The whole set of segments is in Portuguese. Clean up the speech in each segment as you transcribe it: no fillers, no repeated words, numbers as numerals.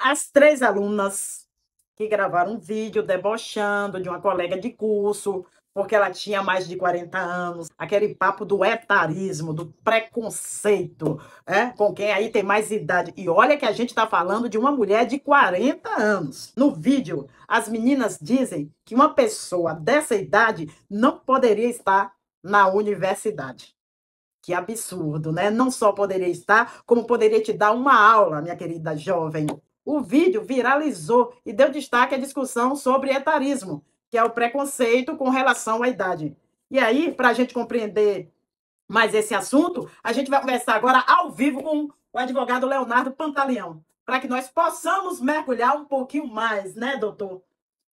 As três alunas que gravaram um vídeo debochando de uma colega de curso, porque ela tinha mais de 40 anos, aquele papo do etarismo, do preconceito, com quem aí tem mais idade. E olha que a gente está falando de uma mulher de 40 anos. No vídeo, as meninas dizem que uma pessoa dessa idade não poderia estar na universidade. Que absurdo, né? Não só poderia estar, como poderia te dar uma aula, minha querida jovem. O vídeo viralizou e deu destaque à discussão sobre etarismo, que é o preconceito com relação à idade. E aí, para a gente compreender mais esse assunto, a gente vai conversar agora ao vivo com o advogado Leonardo Pantaleão, para que nós possamos mergulhar um pouquinho mais, né, doutor?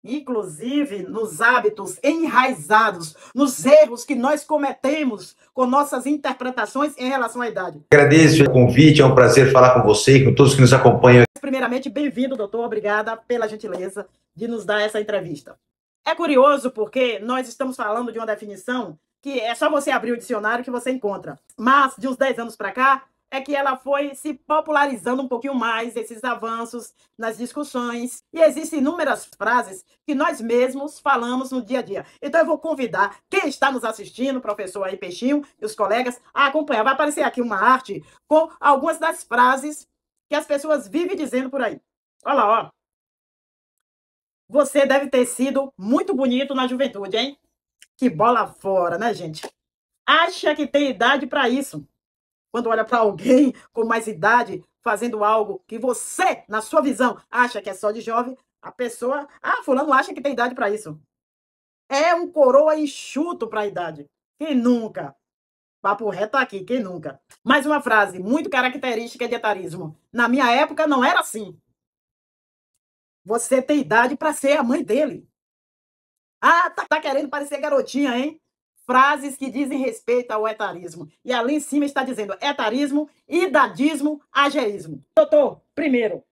Inclusive nos hábitos enraizados, nos erros que nós cometemos com nossas interpretações em relação à idade. Agradeço o convite, é um prazer falar com você e com todos que nos acompanham. Primeiramente, bem-vindo, doutor. Obrigada pela gentileza de nos dar essa entrevista. É curioso porque nós estamos falando de uma definição que é só você abrir o dicionário que você encontra. Mas, de uns 10 anos para cá, é que ela foi se popularizando um pouquinho mais, esses avanços nas discussões. E existem inúmeras frases que nós mesmos falamos no dia a dia. Então eu vou convidar quem está nos assistindo, o professor aí Peixinho e os colegas, a acompanhar. Vai aparecer aqui uma arte com algumas das frases que as pessoas vivem dizendo por aí. Olha lá, ó. Você deve ter sido muito bonito na juventude, hein? Que bola fora, né, gente? Acha que tem idade para isso. Quando olha para alguém com mais idade fazendo algo que você, na sua visão, acha que é só de jovem, a pessoa, fulano acha que tem idade para isso. É um coroa enxuto para a idade. Quem nunca? Papo reto aqui, quem nunca? Mais uma frase muito característica de etarismo. Na minha época não era assim. Você tem idade para ser a mãe dele. Tá querendo parecer garotinha, hein? Frases que dizem respeito ao etarismo. E ali em cima está dizendo etarismo, idadismo, ageísmo. Doutor, primeiro,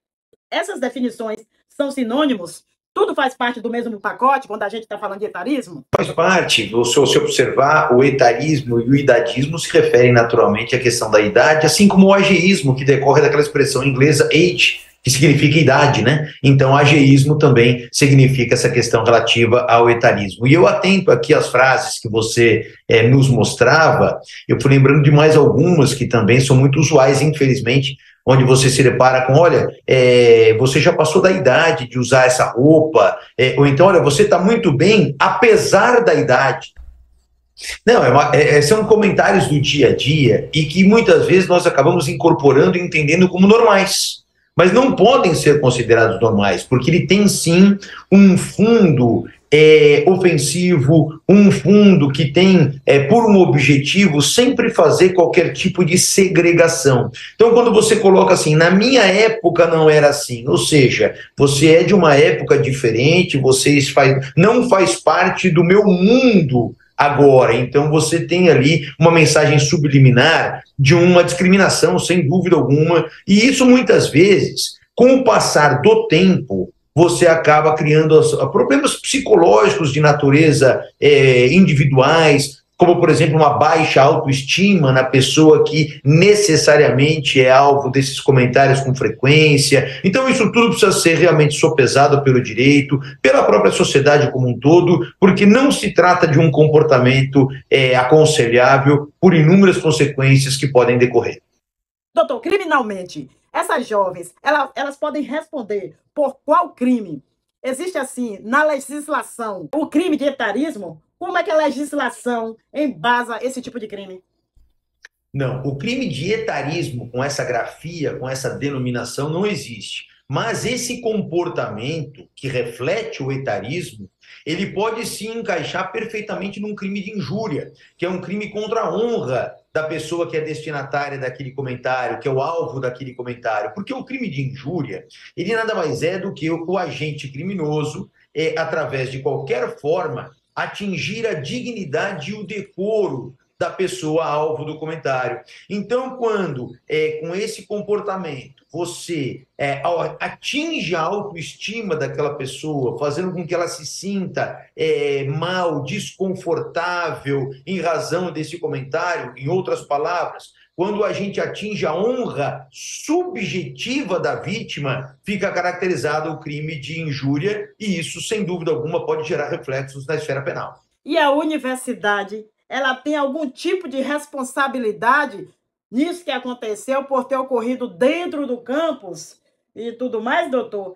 essas definições são sinônimos? Tudo faz parte do mesmo pacote quando a gente está falando de etarismo? Faz parte, se você observar, o etarismo e o idadismo se referem naturalmente à questão da idade, assim como o ageísmo, que decorre daquela expressão inglesa age, que significa idade, né? Então, ageísmo também significa essa questão relativa ao etarismo. E eu atento aqui às frases que você nos mostrava, eu fui lembrando de mais algumas que também são muito usuais, infelizmente, onde você se depara com, olha, você já passou da idade de usar essa roupa, ou então, olha, você está muito bem, apesar da idade. Não, são comentários do dia a dia e que muitas vezes nós acabamos incorporando e entendendo como normais, mas não podem ser considerados normais, porque ele tem sim um fundo ofensivo, um fundo que tem por um objetivo sempre fazer qualquer tipo de segregação. Então, quando você coloca assim, na minha época não era assim, ou seja, você é de uma época diferente, não faz parte do meu mundo agora, então você tem ali uma mensagem subliminar de uma discriminação, sem dúvida alguma, e isso muitas vezes, com o passar do tempo, você acaba criando problemas psicológicos de natureza individuais, como, por exemplo, uma baixa autoestima na pessoa que necessariamente é alvo desses comentários com frequência. Então, isso tudo precisa ser realmente sopesado pelo direito, pela própria sociedade como um todo, porque não se trata de um comportamento aconselhável por inúmeras consequências que podem decorrer. Doutor, criminalmente, essas jovens, elas podem responder por qual crime? Existe, assim, na legislação, o crime de etarismo? Como é que a legislação embasa esse tipo de crime? Não, o crime de etarismo, com essa grafia, com essa denominação, não existe. Mas esse comportamento que reflete o etarismo, ele pode se encaixar perfeitamente num crime de injúria, que é um crime contra a honra da pessoa que é destinatária daquele comentário, que é o alvo daquele comentário. Porque o crime de injúria, ele nada mais é do que o agente criminoso, através de qualquer forma, atingir a dignidade e o decoro da pessoa alvo do comentário. Então, quando com esse comportamento você atinge a autoestima daquela pessoa, fazendo com que ela se sinta mal, desconfortável em razão desse comentário, em outras palavras, quando a gente atinge a honra subjetiva da vítima, fica caracterizado o crime de injúria, e isso, sem dúvida alguma, pode gerar reflexos na esfera penal. E a universidade, ela tem algum tipo de responsabilidade nisso que aconteceu por ter ocorrido dentro do campus e tudo mais, doutor?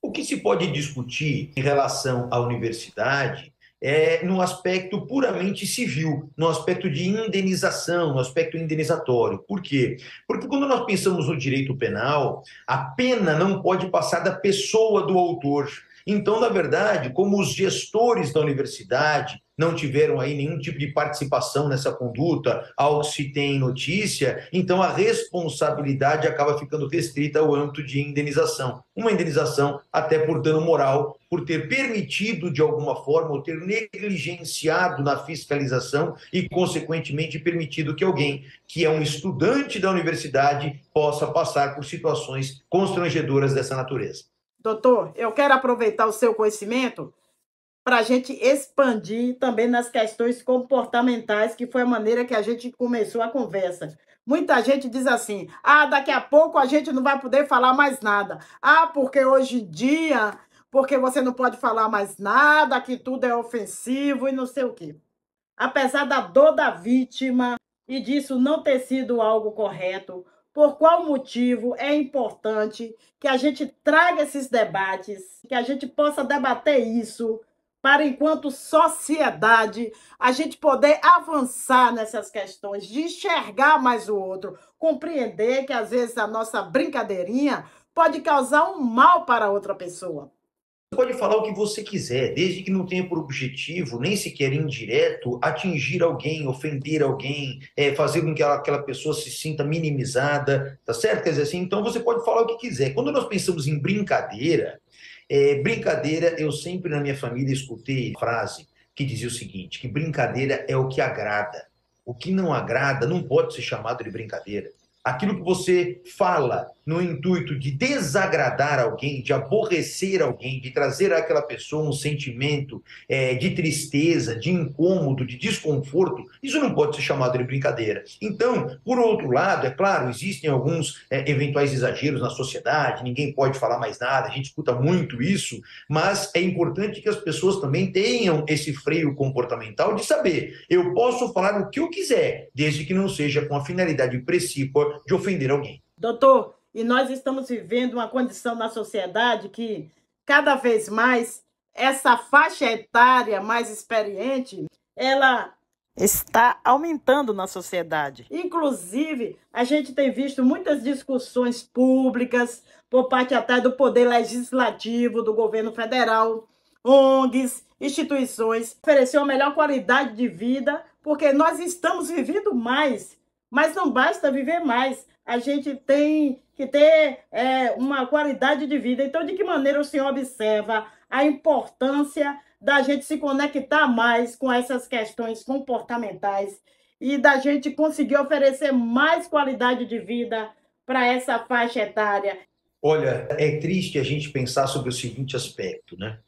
O que se pode discutir em relação à universidade é no aspecto puramente civil, no aspecto de indenização, no aspecto indenizatório. Por quê? Porque quando nós pensamos no direito penal, a pena não pode passar da pessoa do autor. Então, na verdade, como os gestores da universidade não tiveram aí nenhum tipo de participação nessa conduta, ao que se tem notícia, então a responsabilidade acaba ficando restrita ao âmbito de indenização. Uma indenização até por dano moral, por ter permitido de alguma forma, ou ter negligenciado na fiscalização e, consequentemente, permitido que alguém que é um estudante da universidade possa passar por situações constrangedoras dessa natureza. Doutor, eu quero aproveitar o seu conhecimento para a gente expandir também nas questões comportamentais, que foi a maneira que a gente começou a conversa. Muita gente diz assim, daqui a pouco a gente não vai poder falar mais nada. Porque hoje em dia, porque você não pode falar mais nada, que tudo é ofensivo e não sei o quê. Apesar da dor da vítima e disso não ter sido algo correto, por qual motivo é importante que a gente traga esses debates, que a gente possa debater isso, para, enquanto sociedade, a gente poder avançar nessas questões, de enxergar mais o outro, compreender que, às vezes, a nossa brincadeirinha pode causar um mal para outra pessoa. Você pode falar o que você quiser, desde que não tenha por objetivo, nem sequer indireto, atingir alguém, ofender alguém, fazer com que aquela pessoa se sinta minimizada, tá certo? Quer dizer assim, então você pode falar o que quiser. Quando nós pensamos em brincadeira, eu sempre na minha família escutei a frase que dizia o seguinte, que brincadeira é o que agrada. O que não agrada não pode ser chamado de brincadeira. Aquilo que você fala no intuito de desagradar alguém, de aborrecer alguém, de trazer àquela pessoa um sentimento de tristeza, de incômodo, de desconforto, isso não pode ser chamado de brincadeira. Então, por outro lado, é claro, existem alguns eventuais exageros na sociedade, ninguém pode falar mais nada, a gente escuta muito isso, mas é importante que as pessoas também tenham esse freio comportamental de saber, eu posso falar o que eu quiser, desde que não seja com a finalidade precípua de ofender alguém. Doutor, e nós estamos vivendo uma condição na sociedade que, cada vez mais, essa faixa etária mais experiente, ela está aumentando na sociedade. Inclusive, a gente tem visto muitas discussões públicas por parte até do Poder Legislativo, do governo federal, ONGs, instituições, oferecer uma melhor qualidade de vida, porque nós estamos vivendo mais, mas não basta viver mais. A gente tem que ter uma qualidade de vida. Então, de que maneira o senhor observa a importância da gente se conectar mais com essas questões comportamentais e da gente conseguir oferecer mais qualidade de vida para essa faixa etária? Olha, é triste a gente pensar sobre o seguinte aspecto, né?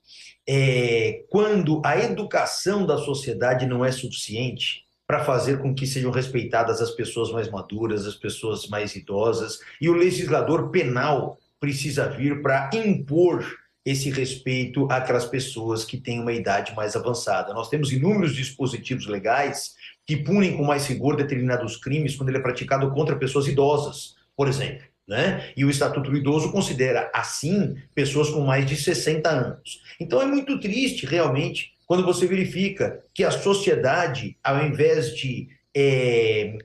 Quando a educação da sociedade não é suficiente para fazer com que sejam respeitadas as pessoas mais maduras, as pessoas mais idosas, e o legislador penal precisa vir para impor esse respeito àquelas pessoas que têm uma idade mais avançada. Nós temos inúmeros dispositivos legais que punem com mais rigor determinados crimes quando ele é praticado contra pessoas idosas, por exemplo. Né? E o Estatuto do Idoso considera, assim, pessoas com mais de 60 anos. Então é muito triste, realmente, quando você verifica que a sociedade, ao invés de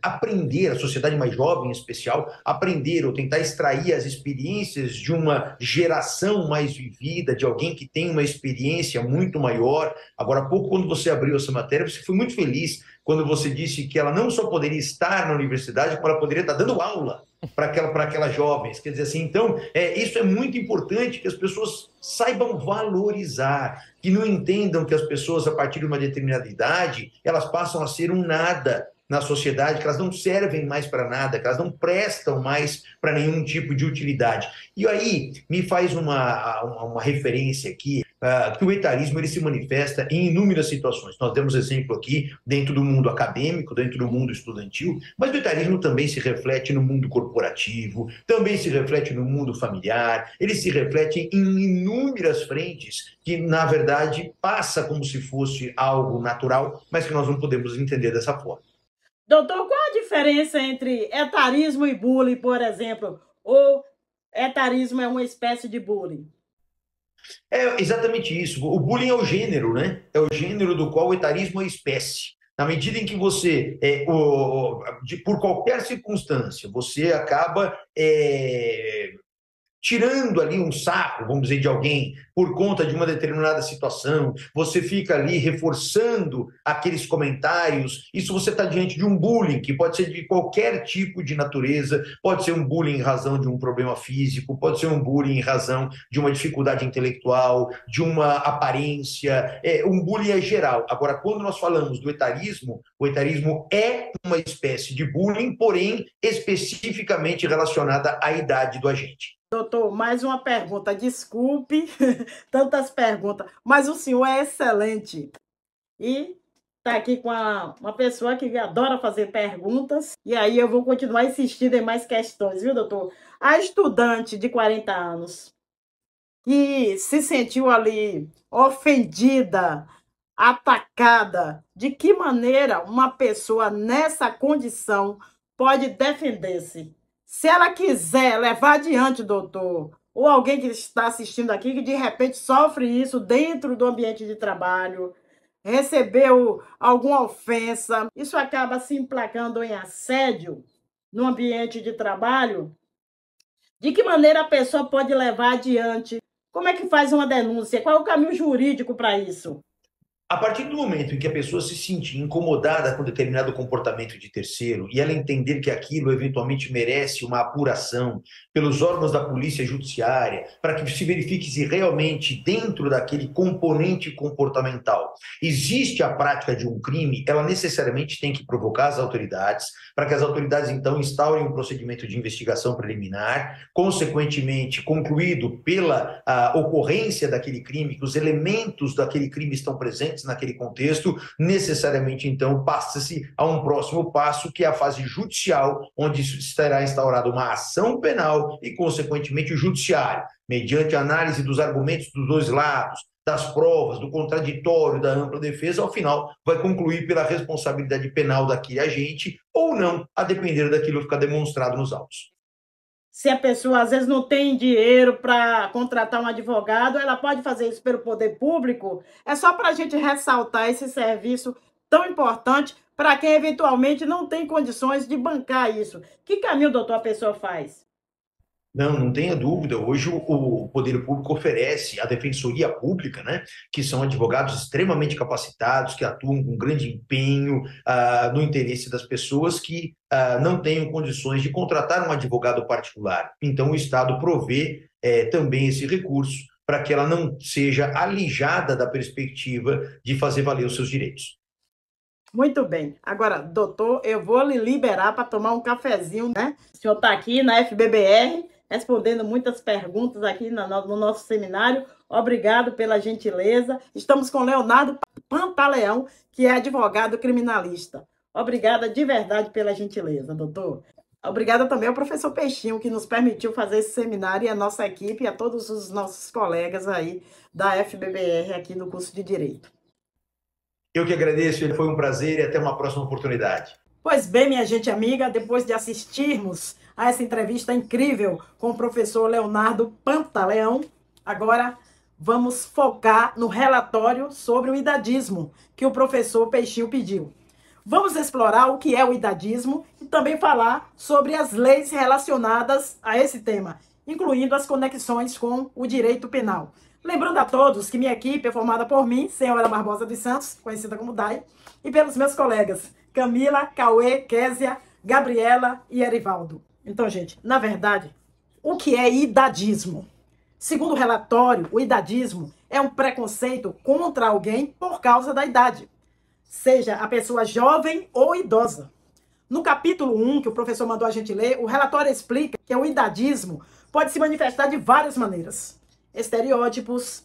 aprender, a sociedade mais jovem em especial, aprender ou tentar extrair as experiências de uma geração mais vivida, de alguém que tem uma experiência muito maior. Agora há pouco, quando você abriu essa matéria, você foi muito feliz quando você disse que ela não só poderia estar na universidade, como ela poderia estar dando aula para aquelas jovens. Quer dizer assim, então, isso é muito importante, que as pessoas saibam valorizar, que não entendam que as pessoas, a partir de uma determinada idade, elas passam a ser um nada na sociedade, que elas não servem mais para nada, que elas não prestam mais para nenhum tipo de utilidade. E aí, me faz uma referência aqui que o etarismo ele se manifesta em inúmeras situações. Nós demos exemplo aqui dentro do mundo acadêmico, dentro do mundo estudantil, mas o etarismo também se reflete no mundo corporativo, também se reflete no mundo familiar, ele se reflete em inúmeras frentes que, na verdade, passa como se fosse algo natural, mas que nós não podemos entender dessa forma. Doutor, qual a diferença entre etarismo e bullying, por exemplo? Ou etarismo é uma espécie de bullying? É exatamente isso. O bullying é o gênero, né? É o gênero do qual o etarismo é a espécie. Na medida em que você, por qualquer circunstância, você acaba tirando ali um saco, vamos dizer, de alguém por conta de uma determinada situação, você fica ali reforçando aqueles comentários, isso você está diante de um bullying, que pode ser de qualquer tipo de natureza, pode ser um bullying em razão de um problema físico, pode ser um bullying em razão de uma dificuldade intelectual, de uma aparência, um bullying é geral. Agora, quando nós falamos do etarismo, o etarismo é uma espécie de bullying, porém especificamente relacionada à idade do agente. Doutor, mais uma pergunta. Desculpe tantas perguntas, mas o senhor é excelente. E está aqui com uma pessoa que adora fazer perguntas. E aí eu vou continuar insistindo em mais questões, viu, doutor? A estudante de 40 anos que se sentiu ali ofendida, atacada, de que maneira uma pessoa nessa condição pode defender-se? Se ela quiser levar adiante, doutor, ou alguém que está assistindo aqui que de repente sofre isso dentro do ambiente de trabalho, recebeu alguma ofensa, isso acaba se emplacando em assédio no ambiente de trabalho, de que maneira a pessoa pode levar adiante? Como é que faz uma denúncia? Qual é o caminho jurídico para isso? A partir do momento em que a pessoa se sentir incomodada com determinado comportamento de terceiro e ela entender que aquilo eventualmente merece uma apuração pelos órgãos da polícia judiciária, para que se verifique se realmente dentro daquele componente comportamental existe a prática de um crime, ela necessariamente tem que provocar as autoridades, para que as autoridades então instaurem um procedimento de investigação preliminar, consequentemente concluído pela ocorrência daquele crime, que os elementos daquele crime estão presentes naquele contexto, necessariamente, então, passa-se a um próximo passo, que é a fase judicial, onde estará instaurada uma ação penal e, consequentemente, o judiciário, mediante análise dos argumentos dos dois lados, das provas, do contraditório, da ampla defesa, ao final vai concluir pela responsabilidade penal daquele agente ou não, a depender daquilo que ficar demonstrado nos autos. Se a pessoa às vezes não tem dinheiro para contratar um advogado, ela pode fazer isso pelo poder público. É só para a gente ressaltar esse serviço tão importante para quem eventualmente não tem condições de bancar isso. Que caminho, doutor, a pessoa faz? Não tenha dúvida. Hoje o poder público oferece a defensoria pública, né, que são advogados extremamente capacitados, que atuam com grande empenho no interesse das pessoas que não tenham condições de contratar um advogado particular. Então, o Estado provê também esse recurso para que ela não seja alijada da perspectiva de fazer valer os seus direitos. Muito bem. Agora, doutor, eu vou lhe liberar para tomar um cafezinho, né? O senhor está aqui na FBBR, respondendo muitas perguntas aqui no nosso seminário. Obrigado pela gentileza. Estamos com Leonardo Pantaleão, que é advogado criminalista. Obrigada de verdade pela gentileza, doutor. Obrigada também ao professor Peixinho, que nos permitiu fazer esse seminário, e a nossa equipe, e a todos os nossos colegas aí da FBBR aqui no curso de Direito. Eu que agradeço, foi um prazer e até uma próxima oportunidade. Pois bem, minha gente amiga, depois de assistirmos a essa entrevista incrível com o professor Leonardo Pantaleão, agora vamos focar no relatório sobre o idadismo que o professor Peixinho pediu. Vamos explorar o que é o idadismo e também falar sobre as leis relacionadas a esse tema, incluindo as conexões com o direito penal. Lembrando a todos que minha equipe é formada por mim, Senhora Barbosa dos Santos, conhecida como Dai, e pelos meus colegas Camila, Cauê, Késia, Gabriela e Erivaldo. Então, gente, na verdade, o que é idadismo? Segundo o relatório, o idadismo é um preconceito contra alguém por causa da idade, seja a pessoa jovem ou idosa. No capítulo 1, que o professor mandou a gente ler, o relatório explica que o idadismo pode se manifestar de várias maneiras. Estereótipos,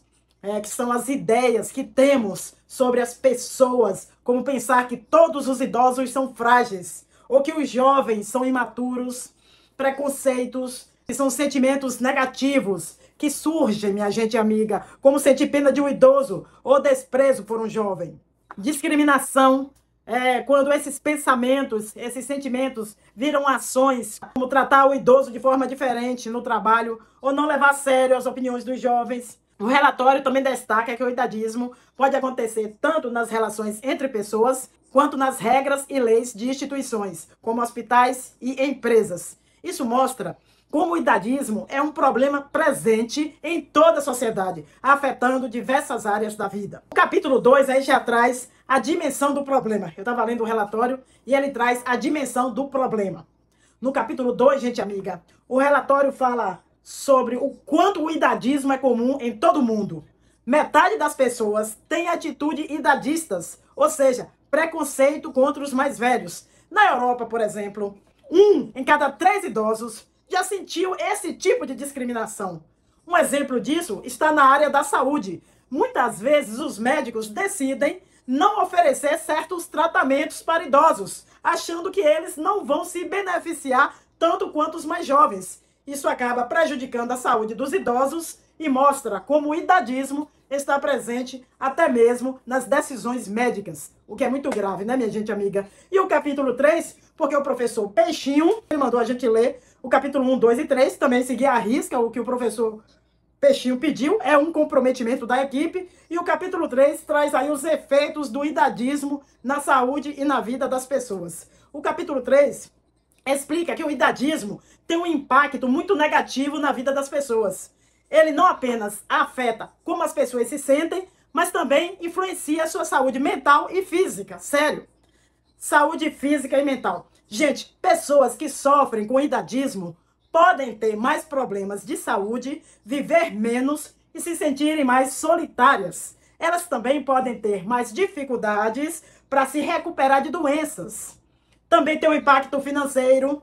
que são as ideias que temos sobre as pessoas, como pensar que todos os idosos são frágeis, ou que os jovens são imaturos, preconceitos, que são sentimentos negativos que surgem, minha gente amiga, como sentir pena de um idoso ou desprezo por um jovem. Discriminação é quando esses pensamentos, esses sentimentos viram ações, como tratar o idoso de forma diferente no trabalho ou não levar a sério as opiniões dos jovens. O relatório também destaca que o idadismo pode acontecer tanto nas relações entre pessoas, quanto nas regras e leis de instituições, como hospitais e empresas. Isso mostra como o idadismo é um problema presente em toda a sociedade, afetando diversas áreas da vida. O capítulo 2 aí já traz a dimensão do problema. Eu estava lendo o relatório e ele traz a dimensão do problema. No capítulo 2, gente amiga, o relatório fala sobre o quanto o idadismo é comum em todo mundo. Metade das pessoas tem atitude idadistas, ou seja, preconceito contra os mais velhos. Na Europa, por exemplo, 1 em cada 3 idosos já sentiu esse tipo de discriminação. Um exemplo disso está na área da saúde. Muitas vezes os médicos decidem não oferecer certos tratamentos para idosos, achando que eles não vão se beneficiar tanto quanto os mais jovens. Isso acaba prejudicando a saúde dos idosos e mostra como o idadismo está presente até mesmo nas decisões médicas, o que é muito grave, né, minha gente amiga? E o capítulo 3, porque o professor Peixinho, ele mandou a gente ler o capítulo 1, 2 e 3, também seguir à risca o que o professor Peixinho pediu, é um comprometimento da equipe, e o capítulo 3 traz aí os efeitos do idadismo na saúde e na vida das pessoas. O capítulo 3 explica que o idadismo tem um impacto muito negativo na vida das pessoas. Ele não apenas afeta como as pessoas se sentem, mas também influencia a sua saúde mental e física. Sério. Saúde física e mental. Gente, pessoas que sofrem com idadismo podem ter mais problemas de saúde, viver menos e se sentirem mais solitárias. Elas também podem ter mais dificuldades para se recuperar de doenças. Também tem um impacto financeiro.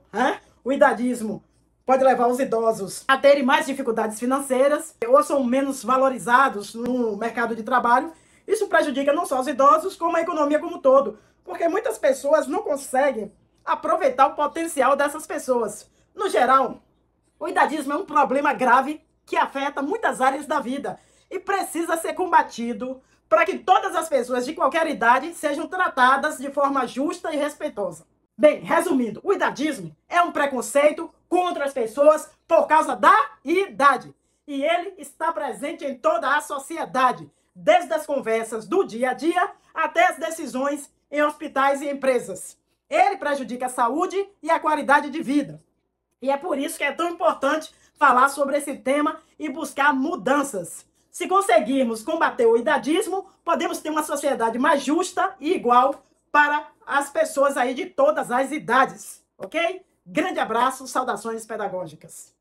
O idadismo pode levar os idosos a terem mais dificuldades financeiras ou são menos valorizados no mercado de trabalho. Isso prejudica não só os idosos, como a economia como um todo, porque muitas pessoas não conseguem aproveitar o potencial dessas pessoas. No geral, o idadismo é um problema grave que afeta muitas áreas da vida e precisa ser combatido para que todas as pessoas de qualquer idade sejam tratadas de forma justa e respeitosa. Bem, resumindo, o idadismo é um preconceito contra as pessoas por causa da idade. E ele está presente em toda a sociedade, desde as conversas do dia a dia até as decisões em hospitais e empresas. Ele prejudica a saúde e a qualidade de vida. E é por isso que é tão importante falar sobre esse tema e buscar mudanças. Se conseguirmos combater o idadismo, podemos ter uma sociedade mais justa e igual para as pessoas aí de todas as idades, ok? Grande abraço, saudações pedagógicas.